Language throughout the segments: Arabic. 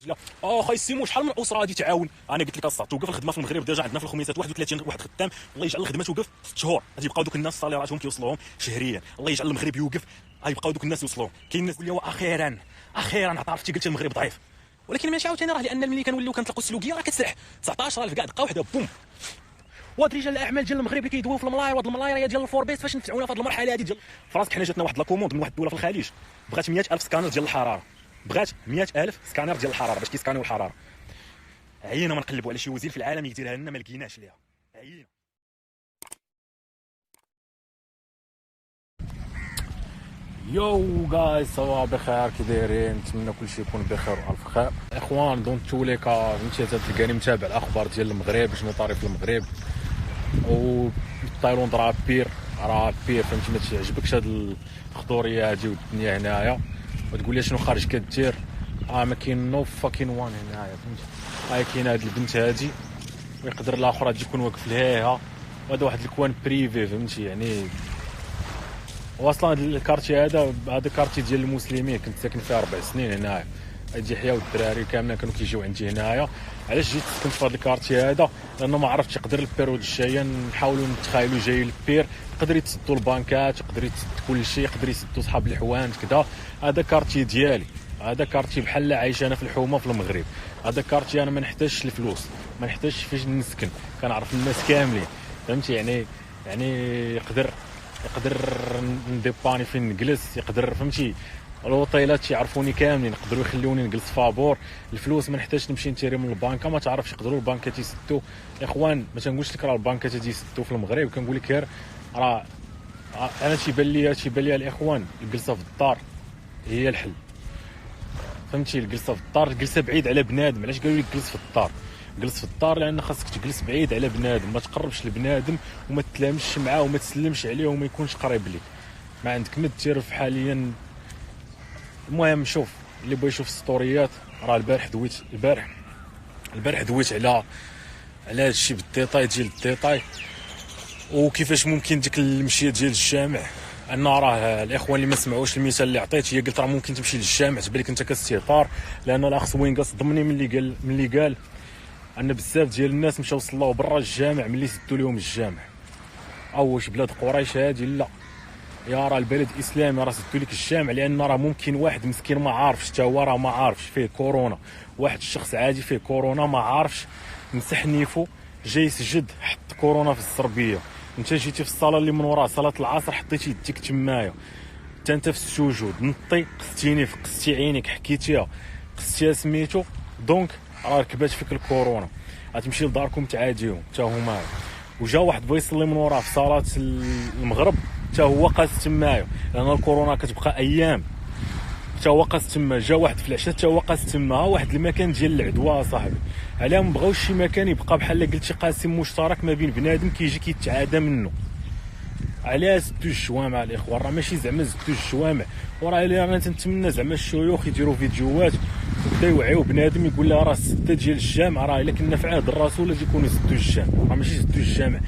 لا خاي سيمو شحال من اسره غادي تعاون. انا قلت لك اصاحبي توقف الخدمه في المغرب ديجا عندنا في الخميسات 31 واحد خدام. الله يجعل الخدمه توقف 6 شهور غادي يبقاو دوك الناس صاليراتهم كيوصلوهم شهريا. الله يجعل المغرب يوقف غيبقاو دوك الناس يوصلوهم. كاين الناس اللي هو اخيرا عرفتي قلت المغرب ضعيف، ولكن ماشي عاوتاني راه لان ملي كنوليو كنطلقوا السلوكيه راه كتسرح 19000 كاع دقه واحده بوم. وهاد رجال الاعمال ديال المغرب اللي كيدويو في الملاير، وهاد الملاير ديال الفوربيس فاش نفتحونا في هاد المرحله هادي ديال فراسك. حنا جاتنا واحد لاكوموند من واحد الدوله في الخليج بغات 100000 سكانر ديال الحراره، بغات 100000 سكانر ديال الحراره باش كيسكانيو الحراره. عيينا ما نقلبوا على شي وزير في العالم يديرها لنا ما لقيناش ليها. عيينا. يو جايز صباح بخير، كي دايرين؟ نتمنى كلشي يكون بخير والف خير. اخوان دونت توليكا فهمتي تلقاني متابع الاخبار ديال المغرب شنو طاري في المغرب، و تايلاند راه بير فهمتي. ما تعجبكش هاد الخضوريه هادي والدنيا هنايا وتقول لي شنو خارج كدير. ما كاين نو فاكين وان هنايا فهمتي. كاين هاد البنت هادي ويقدر الاخر غادي يكون واقف ليها، وهذا واحد الكوان بريفي فهمتي. يعني واصلا هاد الكارتي هذا كارتي ديال المسلمين، كنت ساكن فيها 4 سنين هنايا. هادي حياه والدراري كاملين كانوا كيجيو عندي هنايا. علاش جيت سكنت في هاد الكارتي هذا؟ لانه ما عرفتش يقدر البيرود الجايه نحاولوا نتخايلوا جاي البير، يقدر يتسدوا البانكات، يقدر يتسد كل شيء، يقدر يسدوا صحاب الحوانت كذا. هذا كارتي ديالي، هذا كارتي بحال عايش انا في الحومه في المغرب. هذا كارتي انا ما نحتاجش الفلوس، ما نحتاجش فاش نسكن، كنعرف الناس كاملين فهمتي. يعني يقدر نديباني فين نجلس، يقدر فهمتي. الوطيلات يعرفوني كاملين، يقدروا يخلوني نجلس فابور. الفلوس ما نحتاجش نمشي نتيري من البنكه، ما تعرفش يقدروا البنكات يسدوا. اخوان ما تنقولش لك راه البنكات غادي يسدوا في المغرب، كنقول لك غير راه انا تيبان لي الاخوان الجلسه في الدار هي الحل فهمتي. الجلسه في الدار، جلسه بعيد على بنادم. علاش قالوا لك جلس في الدار؟ جلس في الدار لان خاصك تجلس بعيد على بنادم، ما تقربش لبنادم وما تتلامش معاه وما تسلمش عليه وما يكونش قريب لك. ما عندك ما دير في حاليا. المهم شوف، اللي بغى يشوف ستوريات راه البارح دويت على هذا الشيء بالديتاي ديال الديتاي، وكيفاش ممكن ديك المشيه ديال الجامع. ان راه الاخوان اللي ما سمعوش المثال اللي عطيت، هي قلت راه ممكن تمشي للجامع تبان لك انت كاستهتار. لان الاخ وينغا صدمني ملي قال ان بزاف ديال الناس مشاو صلاو برا الجامع ملي سدوا لهم الجامع. او واش بلاد قريش هادي؟ لا يا راه البلد اسلامي، راه سدوا لك الجامع لان راه ممكن واحد مسكين ما عارفش، حتى هو راه ما عارفش فيه كورونا. واحد الشخص عادي فيه كورونا ما عارفش، مسح نيفو جاي يسجد حط كورونا في الزربيه. انت جيتي في الصلاه اللي من وراء صلاه العصر حطيتي يديك تمايا، حتى انت في السجود نطي قستيني قستي عينيك حكيتيها قستيها سميتو، دونك راه ركبات فيك الكورونا. غتمشي لداركم تعاديهم حتى هما. وجا واحد بغى يصلي من وراء في صلاه المغرب حتى هو قاس تمايا، لان الكورونا كتبقى ايام. حتى هو قاس تما. جا واحد في العشاء حتى هو قاس تما. واحد المكان ديال العدوى صاحبي، علاه ما بغاوش شي مكان يبقى بحال قلتي قاسم مشترك ما بين بنادم كيجي كيتعادى منه. علاه سدوا الجوامع الاخوان؟ راه ماشي زعما سدوا الجوامع، وراه انا تنتمنى زعما الشيوخ يديروا فيديوهات وبدا يوعيو بنادم يقول لها راه السده ديال الجامع راه الا كنا في عهد الرسول تيكونوا سدوا الجامع، راه ماشي سدوا الجامع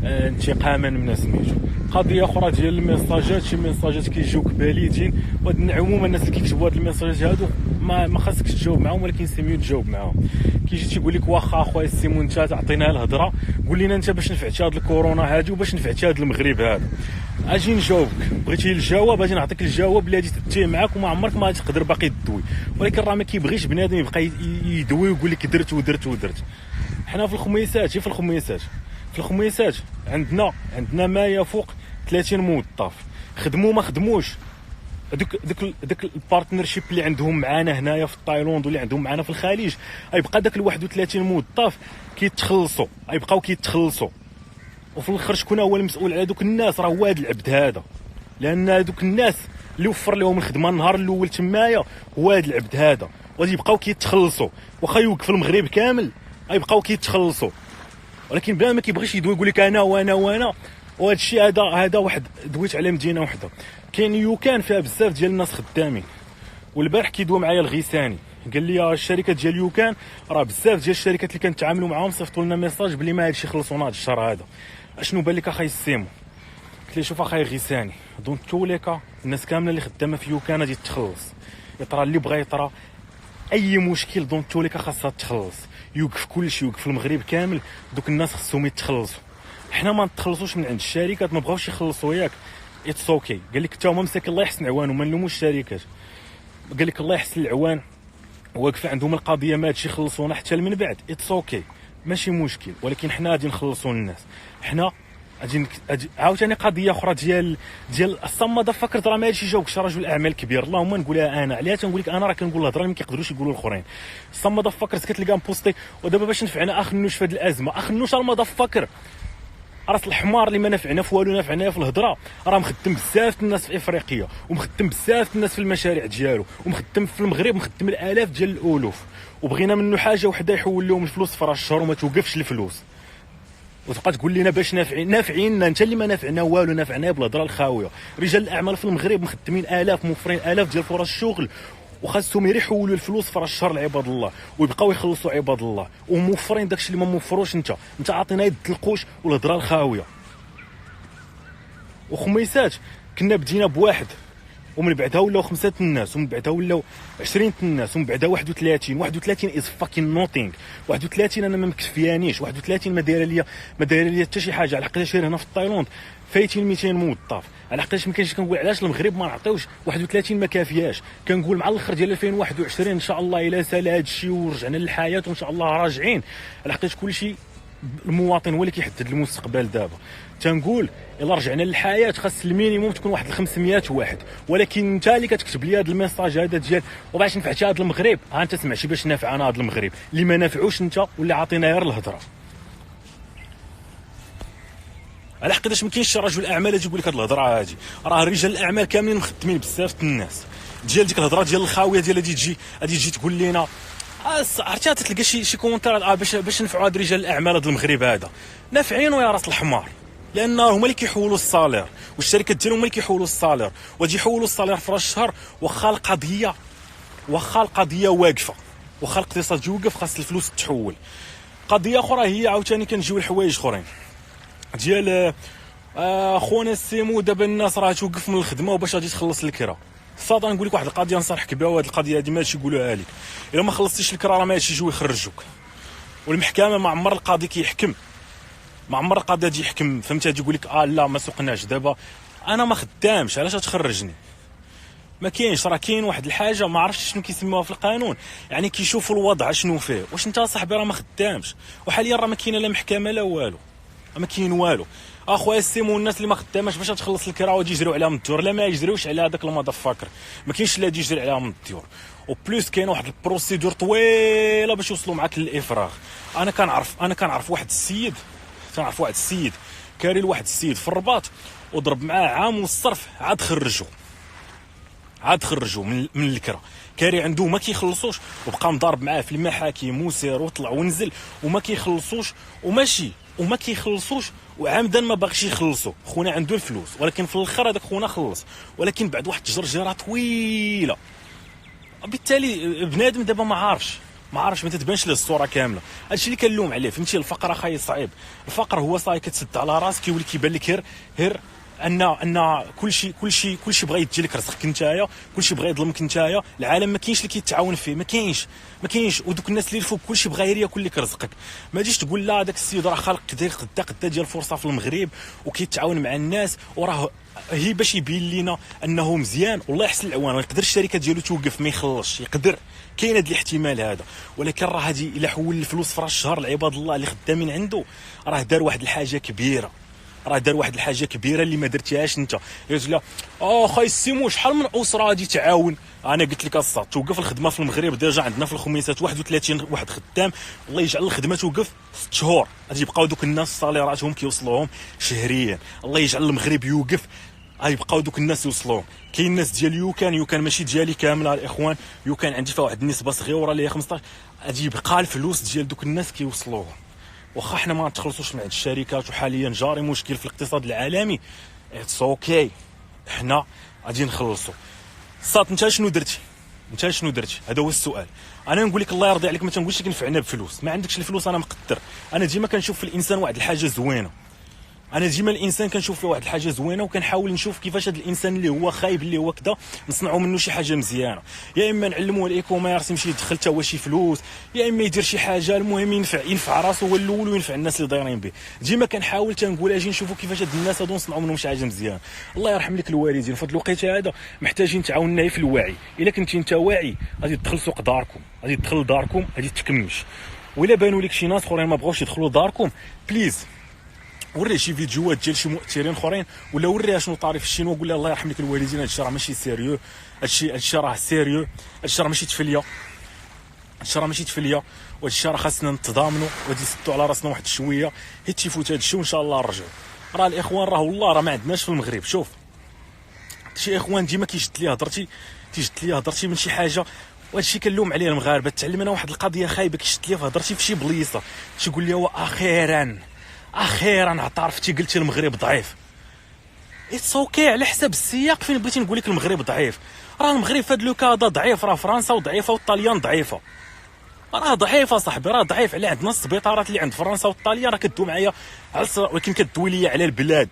انتقاما من سميتو. قضيه اخرى ديال الميساجات، شي ميساجات كيجيوك باليدين. وهاد عموما الناس اللي كيكتبوا هاد الميساجات هادو ما خاصكش تجاوب معاهم، ولكن سيميو تجاوب معاهم. كيجي تيقول لك واخا اخويا السيمون انت تعطينا الهضره، قول لنا انت باش نفعتي هاد الكورونا هادي وباش نفعتي هاد المغرب هذا. اجي نجاوبك، بغيتي الجواب اجي نعطيك الجواب اللي غادي تتيه معاك وما عمرك ما غادي تقدر باقي تدوي. ولكن راه ما كيبغيش بنادم يبقى يدوي ويقول لك درت ودرت ودرت. حنا في الخميسات، في الخميسات عندنا ما يفوق 30 موظف. خدموا ما خدموش، داك البارتنرشيب اللي عندهم معانا هنايا في تايلاند واللي عندهم معانا في الخليج، غيبقى داك ال 31 موظف كيتخلصوا، غيبقاو كيتخلصوا. وفي الاخر شكون هو المسؤول على دوك الناس؟ راه هو هذا العبد هذا. لان دوك الناس اللي وفر لهم الخدمه النهار الاول تمايا هو هذا العبد هذا، وغادي يبقاو كيتخلصوا. واخا يوقف المغرب كامل غيبقاو كيتخلصوا، ولكن بلا ما كيبغيش يدوي يقول لك انا وانا. وهذا الشيء هذا واحد دويت على مدينه وحده كاين يوكان فيها بزاف ديال الناس خدامين. والبارح كيدوي معايا الغيساني قال لي الشركه ديال يوكان راه بزاف ديال الشركات اللي كنتعاملوا معاهم صيفطوا لنا ميساج بلي ما هادشي خلصونا هذا الشهر هذا. اشنو بان لك اخاي السيمو؟ قلت لي شوف اخاي غيساني، دونك توليكا الناس كامله اللي خدامه في يوكان غادي تخلص، يطرا اللي بغى يطرا. اي مشكل دون توليكا خاصها تخلص، يوقف كلشي، يوقف المغرب كامل. دوك الناس خصهم يتخلصوا، حنا ما نتخلصوش من عند الشركات، ما بغاوش يخلصوا ياك اتس اوكي. قال لك حتى هما مساكن الله يحسن عوانهم، ما نلوموش الشركات. قال لك الله يحسن العوان، واقفه عندهم القضيه ما هادشي يخلصونا حتى من بعد اتس اوكي ماشي مشكل. ولكن حنا غادي نخلصوا الناس، حنا غادي عاوتاني قضيه اخرى ديال الصمد فكرت راه ما هادشي جاوبكش رجل اعمال كبير. اللهم نقولها انا، علاش تنقول لك انا راه كنقول الهضره اللي ما كيقدروش يقولوا الاخرين. الصمد فكرت كتلقى مبوستي ودابا باش نفعنا اخنوش في هذه الازمه. اخنوش المضفكر راس الحمار اللي ما نفعنا في والو، نفعنا في الهضره. راه مخدم بزاف الناس في افريقيا، ومخدم بزاف الناس في المشاريع ديالو، ومخدم في المغرب، مخدم الالاف ديال الالوف. وبغينا منه حاجه وحده يحول لهم الفلوس في راس الشهر وما توقفش الفلوس، وتبقى تقول لنا باش نافعين انت اللي ما نافعنا والو، نافعنا بالهضره الخاويه. رجال الاعمال في المغرب مخدمين الاف، موفرين الاف ديال فرص الشغل، وخاصهم يحولوا الفلوس في راس الشهر لعباد الله، ويبقاو يخلصوا عباد الله، وموفرين داكشي اللي ما موفروش انت عاطينا يد القوش والهضره الخاويه. وخميسات كنا بدينا بواحد، ومن بعدها ولاو 5 الناس، ومن بعدها ولاو 20 الناس، ومن بعدها 31 از فاكين نوتينغ. 31 انا ما مكفيانيش، 31 ما دايره ليا حتى شي حاجه. على حقاش هنا في تايلاند فايتين 200 موظف. على حقاش ما كاينش كنقول علاش المغرب ما نعطيوش 31 ما كافياش. كنقول مع الاخر ديال 2021 ان شاء الله الا سال هذا الشيء ورجعنا للحياه وان شاء الله راجعين. على حقاش كلشي المواطن هو اللي كيحدد المستقبل. دابا تنقول الا رجعنا للحياه خاص المينيموم تكون واحد 500 واحد. ولكن انت اللي كتكتب لي هذا الميساج هذا ديال وباش نفعتي هذا المغرب، ها انت سمعتي باش نافعنا هذا المغرب اللي ما نافعوش انت واللي عاطينا غير الهضره. على حقاش ما كاينش رجل اعمال يجي يقول لك هذه الهضره هذه. راه رجال الاعمال كاملين مخدمين بزاف الناس ديال ديك الهضره ديال الخاويه ديال غادي تجي تقول لنا عرفتي تلقى شي كومونتير باش نفعوا هاد رجال الاعمال هذا المغرب هذا. نافعينو يا راس الحمار، لان هما اللي كيحولوا الصالير، والشركات ديالهم هما اللي كيحولوا الصالير، وغادي يحولوا الصالير في راس الشهر. واخا القضيه واقفه، واخا الاقتصاد يوقف، خاص الفلوس تحول. قضيه اخرى هي عاوتاني كنجيو لحوايج اخرين ديال خونا السيمو. دابا الناس راه توقف من الخدمه وباش غادي تخلص الكرا. صاد نقول لك واحد القضيه نصرحك بها، وهاد القضيه هذه ماشي يقولوها لك الا ما خلصتيش الكرا راه ماشي يجيو يخرجوك. والمحكمه ما عمر القاضي كيحكم، ما عمر القاضي غادي يحكم. فهمتي؟ غادي يقول لك لا ما سوقناش دابا انا ما خدامش علاش تخرجني. ما كاينش، راه كاين واحد الحاجه ما عرفتش شنو كيسموها في القانون، يعني كيشوفوا الوضع شنو فيه. واش انت صاحبي راه ما خدامش، وحاليا راه ما كاينه لا محكمه لا والو، ما كاين والو. اخويا السيمو الناس اللي ما خداماش باش تخلص الكرا ويجي يجريو عليها من الديور، لا ما يجريوش على هذاك المضفكر، ما كاينش لا يجري عليها من الديور. وبلوس كاين واحد البروسيدور طويله باش يوصلوا معاك للافراغ. انا كنعرف واحد السيد، كاري لواحد السيد في الرباط وضرب معاه عام والصرف عاد خرجوا من الكرا. كاري عنده ما كيخلصوش، وبقى مضارب معاه في المحاكم وسير وطلع ونزل وما كيخلصوش وما كيخلصوش وعمدا ما باغيش يخلصوا. خونا عنده الفلوس، ولكن في الاخر هذاك خونا خلص، ولكن بعد واحد الجرجره طويله. بالتالي بنادم دابا ما عارفش ما تتبانش له الصوره كامله. هادشي اللي كنلوم عليه. فهمتي؟ الفقر اخاي صعيب. الفقر هو صاي كتسد على راسك، كيولي كيبان لك غير ان كلشي بغا يدي لك رزقك نتايا، كلشي بغا يظلمك نتايا. العالم ما كاينش اللي كيتعاون فيه، ما كاينش. ودوك الناس اللي الفوق كلشي بغا غير ياكل لك رزقك. ما تجيش تقول لا داك السيد راه خالق قدا ديال الفرصه في المغرب وكيتعاون مع الناس، وراه هي باش يبين لنا انه مزيان. والله يحسن العوان، ويقدر الشركه ديالو توقف ما يخلصش، يقدر كاين هذا الاحتمال هذا. ولكن راه هذه الا حول الفلوس في راس الشهر لعباد الله اللي خدامين عنده، راه دار واحد الحاجه كبيره، اللي ما درتيهاش انت. قلت لا خاي السيمو شحال من اسره غادي تعاون. انا قلت لك الصاد توقف الخدمه في المغرب ديجا عندنا في الخميسات 31 واحد خدام. الله يجعل الخدمه توقف 6 شهور، غادي يبقاو دوك الناس صاليراتهم كيوصلوهم شهريا. الله يجعل المغرب يوقف، غيبقاو دوك الناس يوصلوهم. كاين الناس ديال يوكان ماشي ديالي كامله الاخوان، يوكان عندي فيها واحد النسبه صغيره اللي هي 15. غادي يبقى الفلوس ديال دوك الناس كيوصلوهم. واخا حنا ما نتخلصوش من عند الشركات، وحاليا جاري مشكل في الاقتصاد العالمي، اتس اوكي حنا غادي نخلصوا. صات انت شنو درتي؟ هذا هو السؤال. انا نقول لك الله يرضي عليك، ما تنقولش لك نفعنا بفلوس، ما عندكش الفلوس انا مقدر. انا ديما كنشوف في الانسان واحد الحاجه زوينه، انا ديما الانسان كنشوف فيه واحد الحاجه زوينه، وكنحاول نشوف كيفاش هذا الانسان اللي هو خايب اللي هو كذا نصنعوا منه شي حاجه مزيانه. يا اما نعلموه الاي كوميرس يمشي يدخل حتى هو شي فلوس، يا اما يدير شي حاجه المهم ينفع راسو هو الاول وينفع الناس اللي دايرين به. ديما كنحاول تنقول اجي نشوفوا كيفاش هاد الناس هادو نصنعوا منهم شي حاجه مزيانه. الله يرحم لك الوالدين، في هاد الوقيته هذا محتاجين تعاوننا في الوعي. الا كنتي انت واعي غادي تدخل سوق داركم، غادي تدخل داركم، غادي تكمش. وإلا بانوا لك شي ناس اخرين ما بغاوش يدخلوا داركم، بليز وريه شي فيديوهات ديال شي مؤثرين اخرين، ولا وريها شنو طاري في الشينوا، وقول لها الله يرحم لك الوالدين هادشي راه ماشي سيريو، هادشي راه سيريو، هادشي راه ماشي تفليه، هادشي راه ماشي تفليه، وهادشي راه خاصنا نتضامنوا وغادي نسدوا على راسنا واحد شويه حيت تيفوت هادشي وان شاء الله نرجعوا. راه الاخوان راه والله راه ما عندناش في المغرب. شوف شي اخوان ديما كيشد لي هضرتي من شي حاجه، وهادشي كنلوم عليه المغاربه. تعلمنا واحد القضيه خايبه، كيشد لي هضرتي في شي بليصه تيقول لي اخيرا اعترفتي قلتي المغرب ضعيف. اتس اوكي على حساب السياق فين بغيتي نقول لك المغرب ضعيف. راه المغرب في هذا لو كادا ضعيف، راه فرنسا وضعيفه والطاليان ضعيفه، راه ضعيفه صاحبي، راه ضعيف. على عندنا السبيطارات اللي عند فرنسا والطاليان راه كدوي معايا على ولكن كدوي لي على البلاد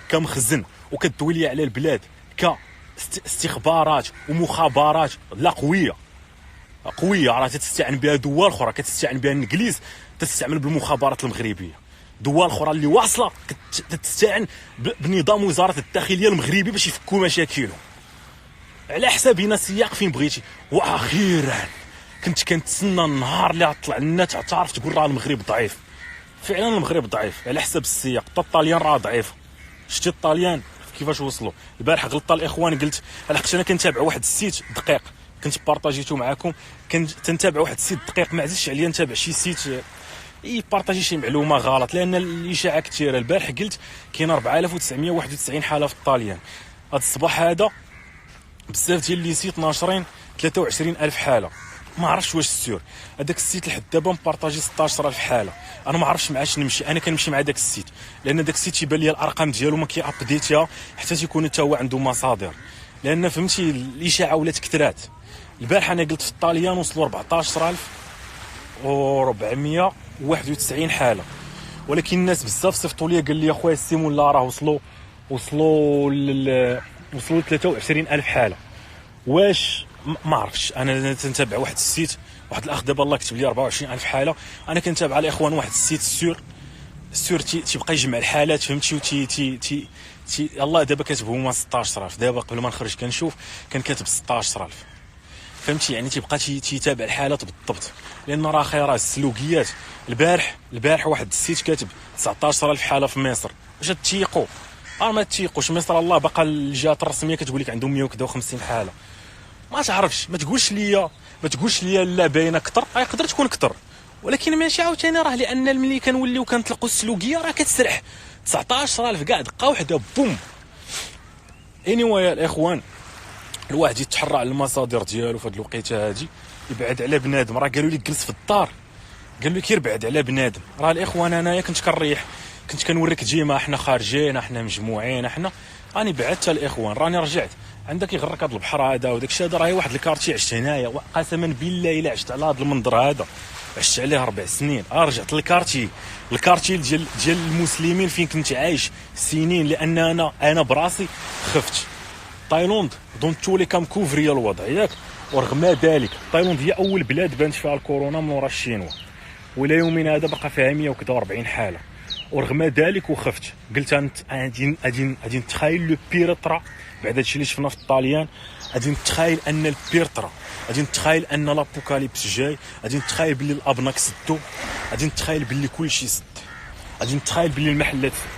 كمخزن، وكدوي لي على البلاد كاستخبارات ومخابرات لا قويه راه تستعن بها دول اخرى، كتستعن بها الانجليز، تستعمل بالمخابرات المغربيه. دول اخرى اللي واصله تستعن بنظام وزاره الداخليه المغربي باش يفكوا مشاكلهم. على حسابنا السياق فين بغيتي. واخيرا كنت كنتسنى النهار اللي غطلع لنا تعرف تقول راه المغرب ضعيف. فعلا المغرب ضعيف على حساب السياق. حتى الطاليان راه ضعيف، شتي الطاليان كيفاش وصلوا. البارح غلطه الاخوان، قلت لحقت انا كنتابع واحد السيت دقيق كنت بارطاجيتو معكم، كنت تنتابع واحد السيت دقيق، ما عزيزش عليا نتابع شي سيت بارطاجي شي معلومه غلط، لان الاشاعه كثيره. البارح قلت كاين 4991 حاله في الطاليان. هذا الصباح هذا بزاف ديال لي سيت ناشرين 23000 حاله. ما عرفتش واش السيور هذاك السيت لحد دابا مبارطاجي 16000 حاله. انا ما عرفتش معاش نمشي، انا كنمشي مع داك السيت لان داك السيت تيبان لي الارقام ديالو ما كيابديتها حتى تيكون حتى هو عنده مصادر، لان فهمتي الاشاعه ولات كثرات. البارح انا قلت في الطاليان وصلوا 14491 حاله، ولكن الناس بزاف صيفطوا لي قال لي اخويا السيمون لا راه وصلوا ل 23000 حاله. واش ما عرفتش. انا تنتابع واحد السيت، واحد الاخ دابا الله كتب لي 24000 حاله. انا كنتابع الاخوان واحد السيت السور تيبقى يجمع الحالات فهمتي، وتي تي تي تي الله دابا كاتب هما 16000. دابا قبل ما نخرج كنشوف كان كاتب 16000 فهمتي، يعني تيبقى تيتابع الحالات بالضبط، لان راه راه السلوكيات. البارح واحد السيت كاتب 19000 حاله في مصر. واش تيقوا؟ ما تيقوش. مصر الله باقا الجهات الرسميه كتقول لك عندهم 150 حاله. ما تعرفش، ما تقولش ليا لا باينه كثر، يقدر تكون كثر، ولكن ماشي عاوتاني راه لان ملي كنوليو كنطلقوا السلوكيه راه كتسرح 19000 كاع دقه واحده بوم. يا الاخوان الواحد يتحرى على المصادر ديالو في هذه الوقيته هذه، يبعد على بنادم. راه قالوا لي جلس في الدار، قالوا لك يبعد على بنادم. راه الاخوان انايا كنت كنريح، كنت كنوريك ديما حنا خارجين، حنا مجموعين، حنا راني بعدت الاخوان، راني رجعت. عندك يغرك هذا البحر هذا وداك الشيء هذا، راه واحد الكارتي عشت هنايا قسما بالله الا عشت على هذا المنظر هذا عشت عليه 4 سنين. رجعت الكارتي ديال المسلمين فين كنت عايش سنين، لان انا براسي خفت. تايلاند دون تولي كام كوفري الوضع ياك، ورغم ذلك تايلاند هي اول بلاد بانت فيها الكورونا من ورا الشينوا، ولا يومين هذا بقى فيها 140 حاله. ورغم ذلك وخفت، قلت غادي نتخيل لو بيرترا بعد هادشي اللي شفنا في الطاليان. غادي نتخيل ان البيرترا، غادي نتخيل ان لابوكاليبس جاي، غادي نتخيل باللي الابناك سدوا، غادي نتخيل باللي كلشي سد، غادي نتخيل باللي المحلات سدوا،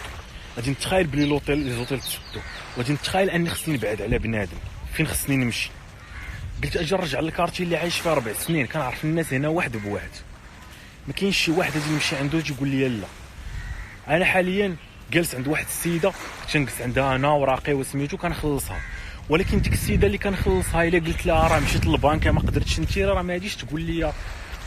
غادي نتخيل باللي لوطيل تسدوا، وغادي نتخيل اني خصني نبعد على بنادم. فين خصني نمشي؟ قلت اجي نرجع للكارتي اللي عايش فيها 4 سنين، كنعرف الناس هنا واحد بواحد، ما كاينش شي واحد غادي نمشي عنده تيقول لي لا. انا حاليا جالس عند واحد السيده كنت نجلس عندها انا وراقي وسميتو كنخلصها، ولكن ديك السيده اللي كنخلصها الا قلت لها راه مشيت للبنك ما قدرتش نتيرا، راه ما غاديش تقول لي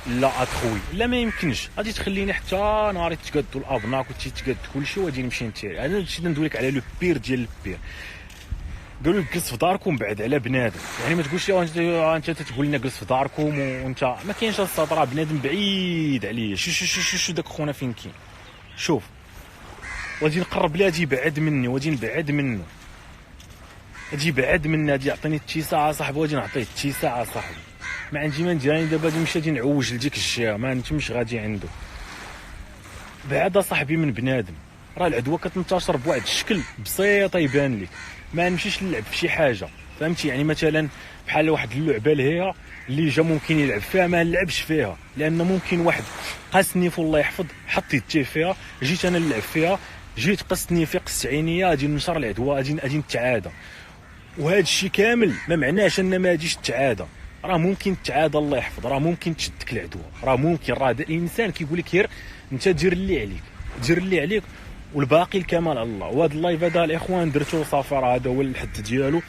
لا اخوي لا ما يمكنش، غادي تخليني حتى نهار يتقادوا الابناك وتيتقاد كلشي وغادي نمشي نتيري. انا هادشي اللي ندوي لك على لو بير ديال البير. قالوا لك جلس في داركم بعد على بنادم، يعني ما تقولش انت تقول لنا جلس في داركم وانت ما كاينش الصاد، راه بنادم بعيد عليا. شو داك خونا فين كاين؟ شوف واجي نقرب ليه اجي بعد مني، واجي نبعد منه، اجي بعد مني، اجي يعطيني التيساع صاحبي واجي نعطيه التيساع صاحبي. ما عندي ما ندير، دابا غادي نمشي نعوج لديك الجهه، ما نتمش غادي عنده. بعد صاحبي من بنادم، راه العدوى كتنتشر بواحد الشكل بسيط يبان لك. ما نمشيش نلعب في شي حاجه، فهمتي؟ يعني مثلا بحال واحد اللعبه اللي اللي جا ممكن يلعب فيها، ما نلعبش فيها، لان ممكن واحد قاسني الله يحفظ حط يديه فيها، جيت انا نلعب فيها، جيت قصني في قص عينيا، اجي نشر العدوى، اجي نتعادى. وهذا الشيء كامل ما معناش ان ما اجيش تتعادى، راه ممكن تتعادى الله يحفظ، راه ممكن تشدك العدوى، راه ممكن، راه الانسان كيقول لك غير انت دير اللي عليك، دير اللي عليك والباقي الكمال على الله. وهذا اللايف هذا الاخوان درتو صافي، راه هذا هو الحد ديالو،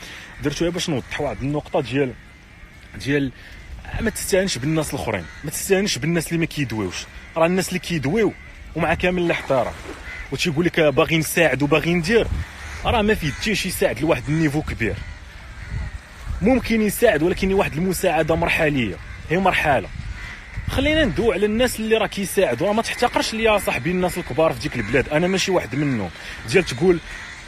درتو باش نوضح واحد النقطه ديال ما تستهانش بالناس الاخرين، ما تستهانش بالناس اللي ما كيدويوش. راه الناس اللي كيدويو ومع كامل الاحترام وتيقول لك باغي نساعد وباغي ندير، راه ما فيتيش يساعد لواحد النيفو كبير. ممكن يساعد ولكن واحد المساعده مرحليه، هي مرحله. خلينا ندوي على الناس اللي راه كيساعدوا، راه ما تحتقرش ليا صاحبي الناس الكبار في ديك البلاد، انا ماشي واحد منهم. ديال تقول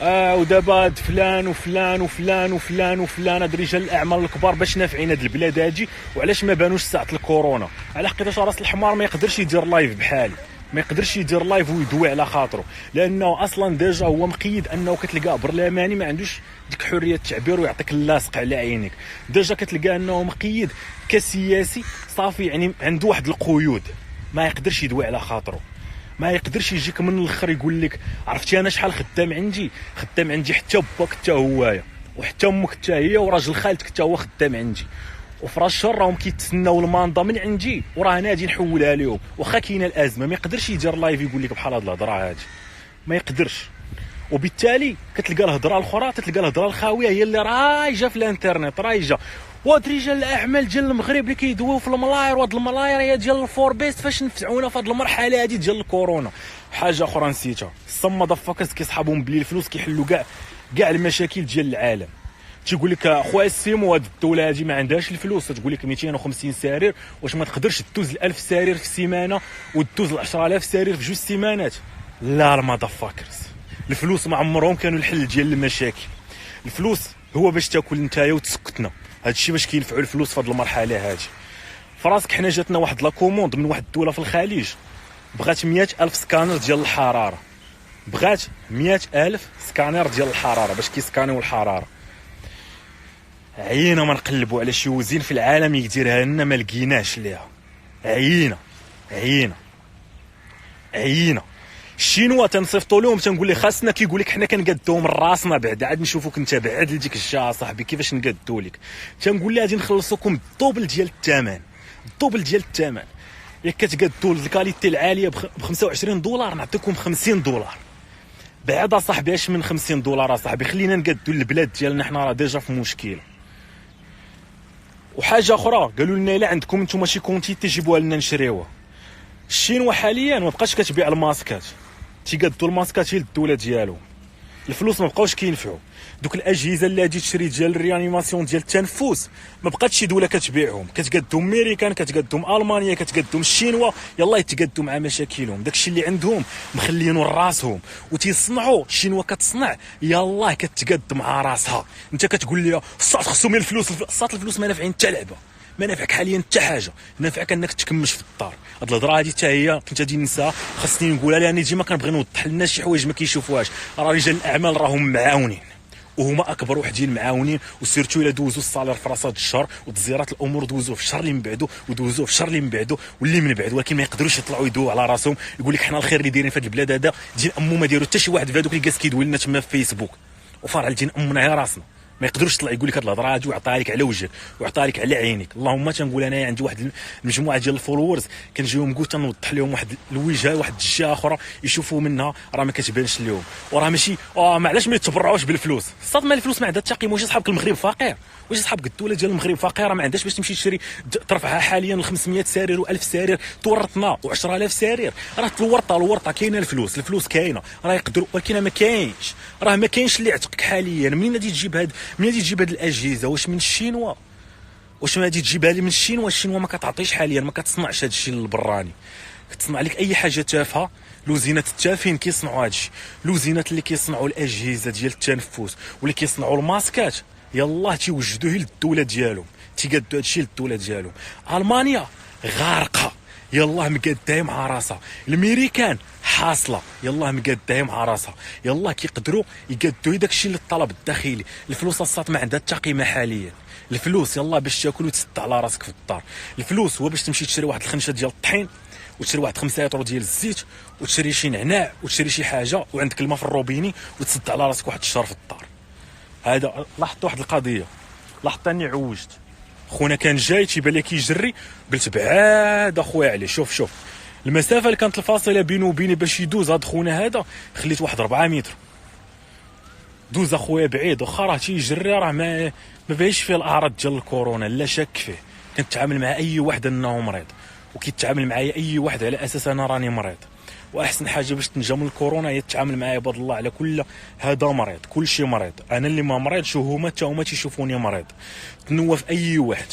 ودابا فلان وفلان وفلان وفلان وفلان هاد رجال الاعمال الكبار باش نافعين هاد البلاد هادي، وعلاش ما بانوش ساعه الكورونا؟ على حقيقه راس الحمار ما يقدرش يدير لايف بحالي، ما يقدرش يدير لايف ويدوي على خاطره، لانه اصلا ديجا هو مقيد، انه كتلقاه برلماني ما عندوش ديك حريه التعبير ويعطيك اللاصق على عينيك. ديجا كتلقاه انه مقيد كسياسي صافي، يعني عنده واحد القيود، ما يقدرش يدوي على خاطره، ما يقدرش يجيك من الاخر يقول لك عرفتي انا شحال خدام عندي حتى باك حتى هوايا وحتى امك حتى هي وراجل خالتك حتى هو خدام عندي، وفي راس الشهر راهم كيتسناو الماندا من عندي وراه انا غادي نحولها لهم. واخا كاينه الازمه ما يقدرش يدير لايف يقول لك بحال هاد الهضره هادي، ما يقدرش. وبالتالي كتلقى الهضره الاخرى، تتلقى الهضره الخاويه هي اللي رايجه في الانترنت، رايجه. وهاد رجال الاعمال ديال المغرب اللي كيدويو في الملاير، وهاد الملاير هي ديال الفوربيست فاش نفعونا في هاد المرحله هادي ديال الكورونا. حاجه اخرى نسيتها، الصما دفاكس كيصحابهم بلي الفلوس كيحلوا كاع المشاكل ديال العالم. تيقول لك اخويا السيمو هاد الدوله هادي ما عندهاش الفلوس، تقول لك 250 سرير، واش ما تقدرش دوز 1000 سرير في السيمانه ودوز 10000 سرير في جوج سيمانات؟ لا المدفاكرز، الفلوس ما عمرهم كانوا الحل ديال المشاكل. الفلوس هو باش تاكل نتايا وتسكتنا، هادشي باش كينفعوا الفلوس في هاد المرحله هادي. فراسك حنا جاتنا واحد لاكوموند من واحد الدوله في الخليج، بغات 100,000 سكانر ديال الحراره، بغات 100,000 سكانر ديال الحراره باش كيسكانيو الحراره. عينا ما نقلبوا على شي وزين في العالم يديرها لنا، ما لقيناش ليها. عينا الشينوا تنصيفطوا لهم، تنقول لي خاصنا، كيقول لك حنا كنقادوهم من راسنا بعد، عاد نشوفوك انت بعد لديك الجهه صاحبي كيفاش نقادو لك. تنقول لها غادي نخلصوكم الدوبل ديال الثمن، ياك كتقادو الكاليتي العاليه ب 25 دولار نعطيكم 50 دولار بعدا صاحبي. اش من 50 دولار صاحبي؟ خلينا نقادو البلاد ديالنا، حنا راه ديجا في مشكل. وحاجه اخرى قالوا لنا الا عندكم نتوما شي كونتيتي جيبوها لنا نشريوها. الشينوا حاليا ما بقاش كتبيع الماسكات، تيقادوا الماسكات هي الدوله ديالهم، الفلوس ما بقاوش كينفعوا. دوك الاجهزه اللي غادي تشري ديال الريانيماسيون ديال التنفس ما بقاتش شي دوله كتبيعهم، كتقادهم ميريكان، كتقادهم المانيا، كتقادهم الشينوا، يلاه يتقادوا مع مشاكلهم. داكشي اللي عندهم مخلينه لراسهم وتيصنعوا. الشينوا كتصنع يلاه كتقاد مع راسها. انت كتقول لي الصاد خصهم من الفلوس، الصاد الفلوس ما نافعين حتى لعبه، ما نافعك حاليا حتى حاجه، نافعك انك تكمش في الدار. هاد الهضره هادي حتى هي كنت غادي ننسى، خاصني نقولها لان ديما كنبغي نوضح للناس شي حوايج ما كيشوفوهاش. راه رجال الاعمال راهم معاونين، وهما اكبر وحدين معاونين، وسيرتو الا دوزوا الصالير في راس هاد الشهر وتزيرات الامور دوزوه في الشهر اللي من بعدو ودوزوه في الشهر اللي من بعدو واللي من بعد، ولكن ما يقدروش يطلعوا يدووا على راسهم يقول لك حنا الخير اللي دايرين في هاد البلاد هذا دين امو ما دايروا حتى شي واحد في هذوك اللي جالس كيدوي لنا تما في فيسبوك وفرع دين امنا هي راسنا. ما يقدروش يطلع يقول لك هاد الهضره هادي ويعطيها لك على وجهك ويعطيها لك على عينيك. اللهم تنقول انا عندي واحد المجموعه ديال الفولورز كنجيهم قلت تنوضح لهم واحد الوجهه، واحد الجهه اخرى يشوفوا منها راه ما كتبانش لهم، وراه ماشي معلاش ما يتبرعوش بالفلوس. الصاد ما الفلوس ما عندها التقييم. واش صحابك المغرب فقير؟ واش صحابك الدوله ديال المغرب فقيره ما عندهاش باش تمشي تشري ترفعها حاليا ل 500 سرير و1000 سرير؟ تورطنا و10000 سرير، راه الورطه كاينه، الفلوس كاينه، راه يقدروا، ولكن ما كاينش، راه ما كاينش اللي يعتقك حاليا. منين غادي تجيب هاد الاجهزه؟ واش من الشينوا؟ واش ما غادي تجيبها لي من الشينوا؟ الشينوا ما كتعطيش حاليا، ما كتصنعش هاد الشيء البراني. كتصنع لك اي حاجه تافهه. لوزينات التافهين كيصنعوا هادشي. لوزينات اللي كيصنعوا الاجهزه ديال التنفس واللي كيصنعوا الماسكات يلاه تيوجدوه للدوله ديالهم، تيقادوا هادشي للدوله ديالهم. المانيا غارقه يلاه مقاداها مع راسها. الميريكان حاصله يلاه مقاداها مع راسها. يلاه كيقدروا يقادوا داكشي للطلب الداخلي. الفلوس الصات ما عندها حتى قيمه حاليا. الفلوس يلاه باش تاكل وتسد على راسك في الدار. الفلوس هو باش تمشي تشري واحد الخنشه ديال الطحين وتشري واحد 5 يورو ديال الزيت وتشري شي نعناع وتشري شي حاجه وعندك الماء في الروبيني وتسد على راسك واحد الشهر في الدار. هذا لاحظت واحد القضيه، لاحظت اني عوجت. خونا كان جاي تيبان لي كيجري، قلت بعاد اخويا عليه. شوف المسافه اللي كانت الفاصله بينه وبيني باش يدوز هاد خونا هذا، خليت واحد 4 متر. دوز اخويا بعيد، واخا راه تيجري راه ما بايش فيه الاعراض ديال الكورونا، لا شك فيه. كنتعامل مع اي واحد انه مريض، وكيتعامل معايا اي واحد على اساس انا راني مريض. واحسن حاجه باش تنجى من الكورونا هي تتعامل معايا عباد الله على كل هذا مريض، كل شيء مريض. انا اللي ما مريضش وهما حتى هما تيشوفوني مريض. تنوف اي واحد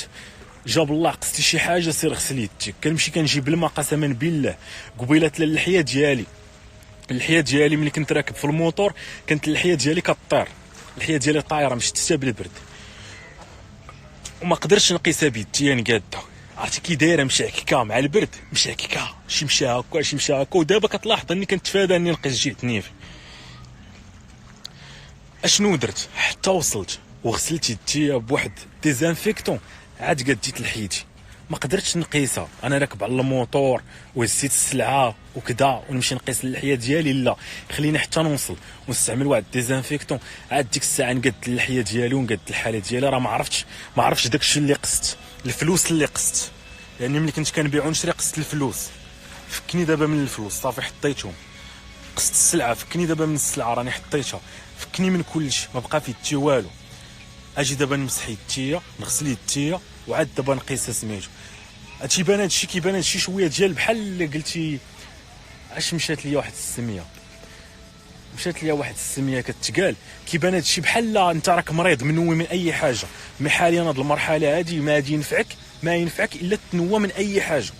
جاب الله قصتي شي حاجه سير غسل يديك. كنمشي كنجيب الماء قسما بالله. قبيله اللحيه ديالي ملي كنت راكب في الموتور كانت اللحيه ديالي كطير، اللحيه ديالي طايره مش حتى بالبرد، وما قدرتش نقيسها بيدي نقاده. عرفتي كي دايره مشعككه مع البرد، مشعككه شي مشى هكا شي مشى هكا. ودابا كتلاحظ اني كنتفادى اني نقيس جهه نيفي. اشنو درت؟ حتى وصلت وغسلت يدي بواحد ديزانفيكتون، عاد قديت لحيتي. ما قدرتش نقيسها، انا راكب على الموتور وهزيت السلعه وكذا ونمشي نقيس اللحيه ديالي. لا، خليني حتى نوصل ونستعمل واحد ديزانفيكتون. عاد ديك الساعه نقد اللحيه ديالي ونقد الحاله ديالي. راه ما عرفتش داكشي اللي قست، الفلوس اللي قست. يعني ملي كنت كنبيع ونشري قست الفلوس. فكني دابا من الفلوس صافي حطيتهم. قست السلعه، فكني دابا من السلعه راني حطيتها. فكني من كلشي، ما بقى في حتى والو. اجي دابا نمسح يديا، نغسل يديا، وعاد دابا نقيس سميتو. تيبان هادشي كيبان هادشي شويه ديال بحال اللي قلتي اش مشات ليا واحد السميه كتقال. كيبان هادشي بحال انت راك مريض منوي من اي حاجه. مي حاليا هاد المرحله هادي ما غادي ما ينفعك الا تنوى من اي حاجه.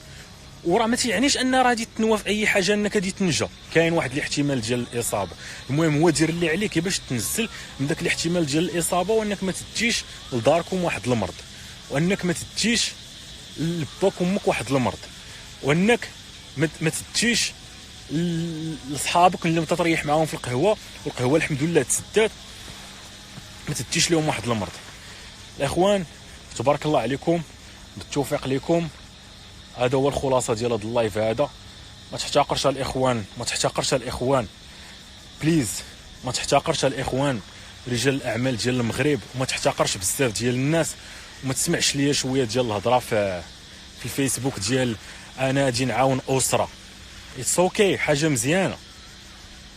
وراه ما تيعنيش ان راه غادي تنوى في اي حاجه انك غادي تنجى. كاين واحد الاحتمال ديال الاصابه. المهم هو دير اللي عليك باش تنزل من داك الاحتمال ديال الاصابه، وانك ما تديش لداركم واحد المرض، وانك ما تديش لباك امك واحد المرض، وانك ما تديش لصحابك اللي متطريح معاهم في القهوه، والقهوه الحمد لله تسدات، ما تديش لهم واحد المرض. الاخوان تبارك الله عليكم، بالتوفيق لكم. هذا هو الخلاصه ديال هذا اللايف هذا. ما تحتقرش الاخوان بليز، ما تحتقرش الاخوان رجال الاعمال ديال المغرب، وما تحتقرش بزاف ديال الناس، وما تسمعش ليا شويه ديال الهضره في الفيسبوك ديال انا غادي نعاون اسره. اتس اوكي، حاجه مزيانه،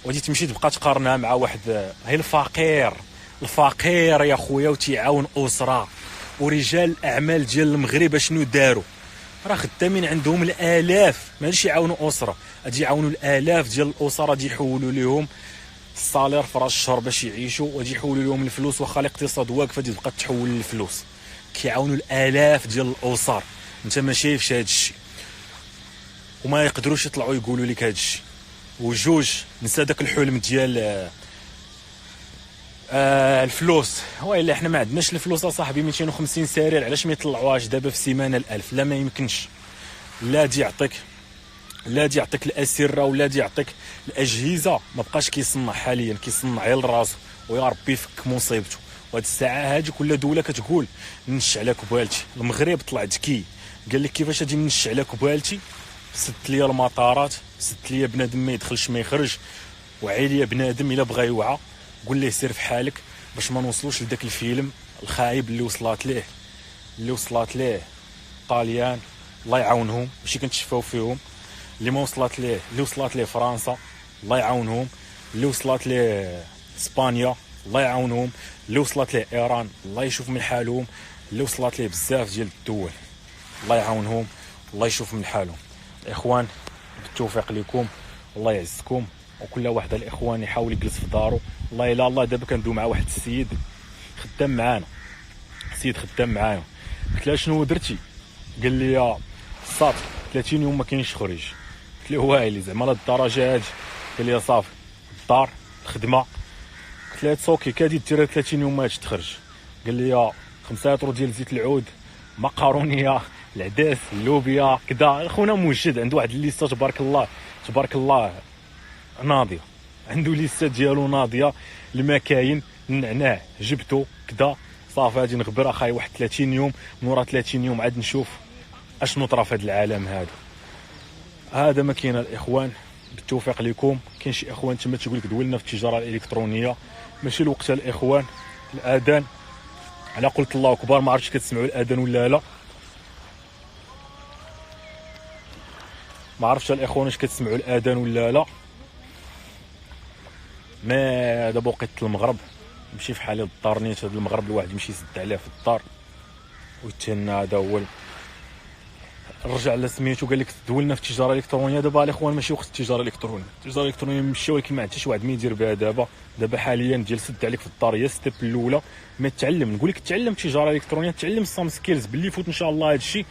وغادي تمشي تبقى تقارنها مع واحد. هي الفقير يا خويا وتيعاون اسره. ورجال الاعمال ديال المغرب شنو داروا؟ راه خدامين عندهم الالاف، ماشي يعاونوا اسره، غادي يعاونوا الالاف ديال الاسر. غادي يحولوا لهم الصالير في راس الشهر باش يعيشوا، وغادي يحولوا لهم الفلوس. واخا الاقتصاد واقف غادي تبقى تحول الفلوس. كيعاونوا الالاف ديال الاسر. انت ما شايفش هذا الشيء، وما يقدروش يطلعوا يقولوا لك هذا الشيء. وجوج نسى داك الحلم ديال الفلوس. والا احنا ما عندناش الفلوس اصاحبي. 250 سرير علاش ما يطلعوهاش دابا في سيمانه ال1000؟ لا ما يمكنش. لا دي يعطيك الاسره ولا دي يعطيك الاجهزه. ما بقاش كيصنع حاليا، كيصنع غير راسو، ويا ربي يفك مصيبته. وهاد الساعه هادي كل دوله كتقول نش على كبالتي. المغرب طلع ذكي، قال لك كيفاش غادي نش على كبالتي؟ سد ليا المطارات، سد ليا بنادم ما يدخلش ما يخرج، وعي ليا بنادم الا بغى يوعى قول ليه سير في حالك، باش ما نوصلوش لذاك الفيلم الخايب اللي وصلات ليه طاليان الله يعاونهم، ماشي كنتشفاو فيهم. اللي وصلت ليه فرنسا الله يعاونهم، اللي وصلت ليه اسبانيا الله يعاونهم، اللي وصلت ليه ايران الله يشوف من حالهم، اللي وصلت ليه بزاف ديال الدول الله يعاونهم، الله يشوف من حالهم. الاخوان بالتوفيق لكم، الله يعزكم. وكل واحد الاخوان يحاول يجلس في دارو. والله الا الله دابا كندوي مع واحد السيد خدام معانا، قلت له شنو درتي؟ قال لي صافي 30 يوم ما كاينش خريج. قلت له واعي زعما لهالدرجه هادي؟ قال لي صافي الدار الخدمه. قلت له اوكي كادي دير 30 يوم ما تخرج. قال لي 5 يطرو ديال زيت العود، مقارونيه، العدس، اللوبيا كذا. خونا موجد عنده واحد الليسته تبارك الله تبارك الله ناضيه، عنده ليسته ديالو ناضيه، الماء كاين، النعناع جبتو كذا صافي. غادي نغبر اخاي واحد 30 يوم، من ورا 30 يوم عاد نشوف اشنو طرا في هذا العالم هذا ما كاين الاخوان. بالتوفيق لكم. كاين شي اخوان تما تيقول لك دولنا في التجاره الالكترونيه، ماشي الوقت الاخوان. الاذان على قلت الله اكبر، ما عرفتش كتسمعوا الاذان ولا لا، ما عرفتش الاخوان واش كتسمعوا الاذان ولا لا. ما دابا وقيت المغرب، نمشي في حالي للدار نيت هذا المغرب الواحد يمشي يسد عليه في الدار ويتهنى. هذا هو رجع على سميتو قال لك دولنا في التجاره الالكترونيه. دابا الاخوان ماشي وقت التجاره الالكترونيه، التجاره الالكترونيه مشى، ولكن ما عاد حتى شي واحد ما يدير بها دابا حاليا ديال سد عليك في الدار. هي ستيب الاولى ما تعلم، نقول لك تعلم التجاره الالكترونيه، تعلم السام سكيلز باللي يفوت ان شاء الله هذا الشيء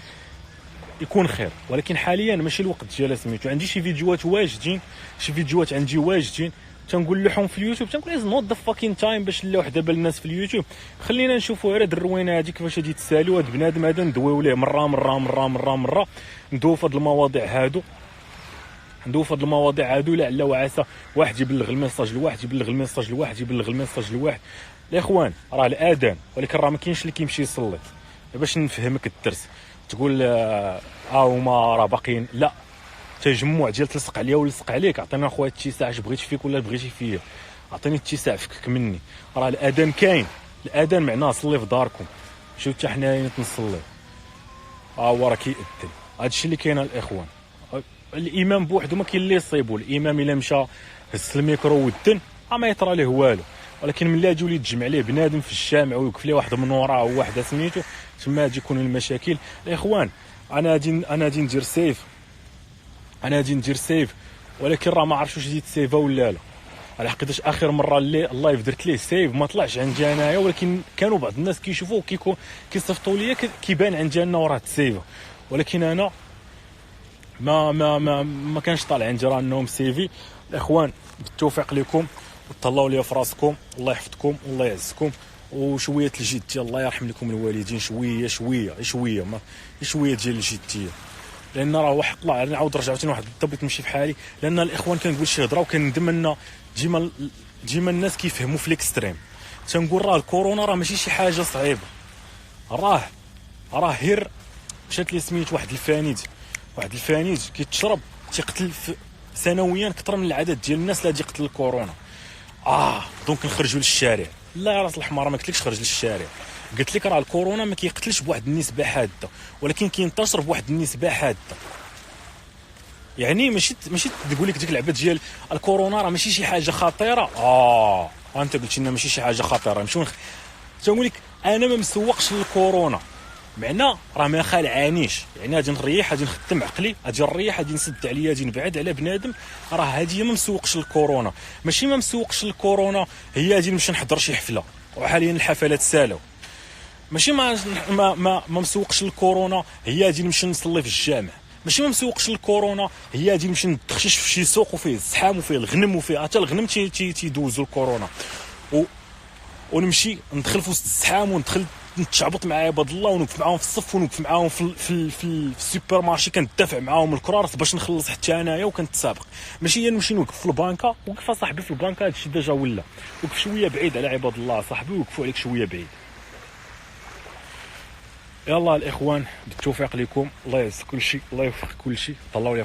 يكون خير. ولكن حاليا ماشي الوقت ديال سميتو. عندي شي فيديوهات واجدين، شي فيديوهات عندي واجدين تنقول لهم في اليوتيوب، تنقول از نوت ذا فاكين تايم باش نلوح دابا الناس في اليوتيوب. خلينا نشوفوا غير هاد الروينه هادي كيفاش غادي تسالوا هاد بنادم هذا، ندويو ليه مره ندويو في هاد المواضيع هادو، لعل وعسى واحد يبلغ الميساج لواحد، الاخوان راه الاذان، ولكن راه ما كاينش اللي كيمشي يصلي. باش نفهمك الدرس تقول هما راه باقيين، لا، تجمع ديال تلصق عليا ولصق عليك. عطينا اخويا اتساع، اش بغيتي فيك ولا بغيتي فيا، عطيني اتساع فكك مني. راه الاذان كاين، الاذان معناه صلي في داركم، مشيو حتى حنايا نصلي. هو راه كيأذن. هادشي اللي كاين الاخوان. الامام بوحدو ما كاين اللي يصيبو، الامام الا مشى هز الميكرو ودن ما يطرى ليه والو. ولكن ملي يجيو يتجمع عليه بنادم في الجامع ويوقف ليه واحد من وراه وواحد سميتو، تما غادي يكونوا المشاكل. الاخوان انا غادي ندير سيف، ولكن راه ما عرفتش واش جيت سيفا ولا لا. على حقيقه اخر مره اللي اللايف درت ليه سيف ما طلعش عندي انايا، ولكن كانوا بعض الناس كيشوفوه كيصيفطوا ليا كيبان عندي انه راه تسيفا، ولكن انا ما كانش طالع عندي راه انهم سيفي. الاخوان بالتوفيق لكم، وتهلاو ليا في راسكم، الله يحفظكم والله يعزكم. وشويه الجديه، الله يرحم لكم الوالدين، شويه ديال الجديه، لان راه حق الله نعاود رجع عاوتاني واحد الضبط نمشي في حالي. لان الاخوان كنقول شي هضره وكندم ان ديما الناس كيفهموا في الاكستريم. تنقول راه الكورونا راه ماشي شي حاجه صعيبه، راه غير مشات لي سميت واحد الفانيد كيتشرب تيقتل سنويا اكثر من العدد ديال الناس اللي غادي يقتل الكورونا. دونك نخرجوا للشارع. لا يا راس الحماره ما قلتلكش خرج للشارع، قلت لك راه الكورونا ما كيقتلش بواحد النسبه حاده، ولكن كينتشر بواحد النسبه حاده. يعني ماشي تقول لك ديك اللعبه ديال الكورونا راه ماشي شي حاجه خطيره. انت قلت لنا ماشي شي حاجه خطيره، نمشيو تنقول لك انا ما مسوقش للكورونا، معنا راه ما خالعانيش. يعني غادي نريح، غادي نخدم عقلي، غادي نريح، غادي نسد عليا، غادي نبعد على بنادم. راه هذه ما مسوقش للكورونا. ماشي ما مسوقش للكورونا هي غادي نمشي نحضر شي حفله، وحاليا الحفلات سالاو. ماشي ما مسوقش للكورونا هي غادي نمشي نصلي في الجامع. ماشي ما مسوقش للكورونا هي غادي نمشي ندخشش في شي سوق وفيه الزحام وفيه الغنم وفيه حتى الغنم تيدوزوا الكورونا، ونمشي ندخل في وسط الزحام وندخل نتشعبط مع عباد الله ونوقف معاهم في الصف ونوقف معاهم في السوبر مارشي، كندافع معاهم الكرارس باش نخلص حتى انايا وكنتسابق. ماشي هي نمشي نوقف في البانكا. وقف صاحبي في البانكا، هادشي ديجا ولا وقف شويه بعيد على عباد الله صاحبي، وقفوا عليك شويه بعيد. يلا الاخوان بالتوفيق لكم، الله يعز كل شيء، الله يوفق كل شيء. طلعوا لي